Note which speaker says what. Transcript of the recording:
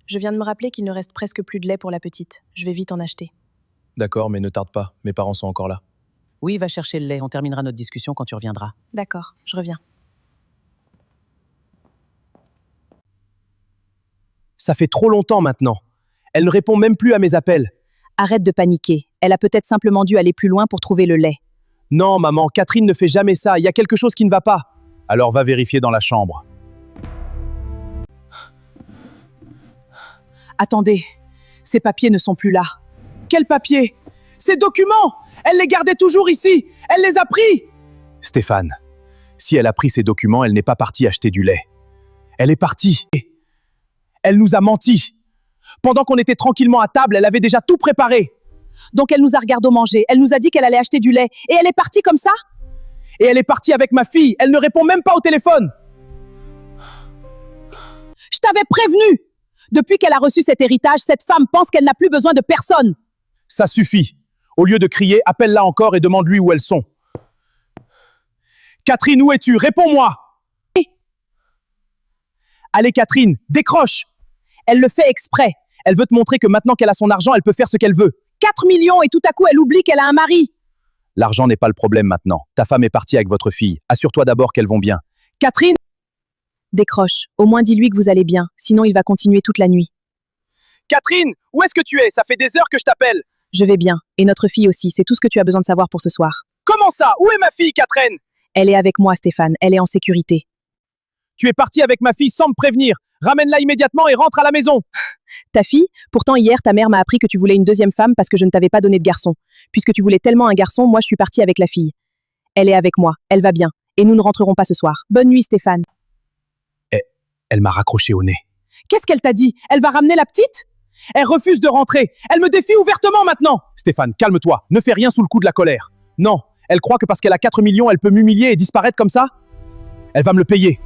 Speaker 1: Je viens de me rappeler qu'il ne reste presque plus de lait pour la petite. Je vais vite en acheter.
Speaker 2: D'accord, mais ne tarde pas. Mes parents sont encore là.
Speaker 3: Oui, va chercher le lait. On terminera notre discussion quand tu reviendras.
Speaker 1: D'accord, je reviens.
Speaker 2: Ça fait trop longtemps maintenant. Elle ne répond même plus à mes appels.
Speaker 4: Arrête de paniquer. Elle a peut-être simplement dû aller plus loin pour trouver le lait.
Speaker 2: Non, maman, Catherine ne fait jamais ça. Il y a quelque chose qui ne va pas. Alors va vérifier dans la chambre.
Speaker 4: Attendez, ces papiers ne sont plus là.
Speaker 2: Quels papiers? Ces documents! Elle les gardait toujours ici! Elle les a pris! Stéphane, si elle a pris ces documents, elle n'est pas partie acheter du lait. Elle est partie. Elle nous a menti. Pendant qu'on était tranquillement à table, elle avait déjà tout préparé.
Speaker 4: Donc elle nous a regardé manger, elle nous a dit qu'elle allait acheter du lait, et elle est partie comme ça?
Speaker 2: Et elle est partie avec ma fille. Elle ne répond même pas au téléphone.
Speaker 4: Je t'avais prévenu! Depuis qu'elle a reçu cet héritage, cette femme pense qu'elle n'a plus besoin de personne.
Speaker 2: Ça suffit. Au lieu de crier, appelle-la encore et demande-lui où elles sont. Catherine, où es-tu? Réponds-moi! Allez, Catherine, décroche!
Speaker 4: Elle le fait exprès.
Speaker 2: Elle veut te montrer que maintenant qu'elle a son argent, elle peut faire ce qu'elle veut.
Speaker 4: 4 millions et tout à coup elle oublie qu'elle a un mari.
Speaker 2: L'argent n'est pas le problème maintenant. Ta femme est partie avec votre fille. Assure-toi d'abord qu'elles vont bien.
Speaker 4: Catherine! Décroche. Au moins dis-lui que vous allez bien, sinon il va continuer toute la nuit.
Speaker 2: Catherine, où est-ce que tu es? Ça fait des heures que je t'appelle.
Speaker 4: Je vais bien. Et notre fille aussi, c'est tout ce que tu as besoin de savoir pour ce soir.
Speaker 2: Comment ça? Où est ma fille, Catherine?
Speaker 4: Elle est avec moi, Stéphane. Elle est en sécurité.
Speaker 2: Tu es parti avec ma fille sans me prévenir. Ramène-la immédiatement et rentre à la maison.
Speaker 4: Ta fille? Pourtant hier, ta mère m'a appris que tu voulais une deuxième femme parce que je ne t'avais pas donné de garçon. Puisque tu voulais tellement un garçon, moi je suis partie avec la fille. Elle est avec moi. Elle va bien. Et nous ne rentrerons pas ce soir. Bonne nuit, Stéphane.
Speaker 2: Elle m'a raccroché au nez.
Speaker 4: Qu'est-ce qu'elle t'a dit? Elle va ramener la petite?
Speaker 2: Elle refuse de rentrer. Elle me défie ouvertement maintenant. Stéphane, calme-toi. Ne fais rien sous le coup de la colère. Non, elle croit que parce qu'elle a 4 millions, elle peut m'humilier et disparaître comme ça? Elle va me le payer.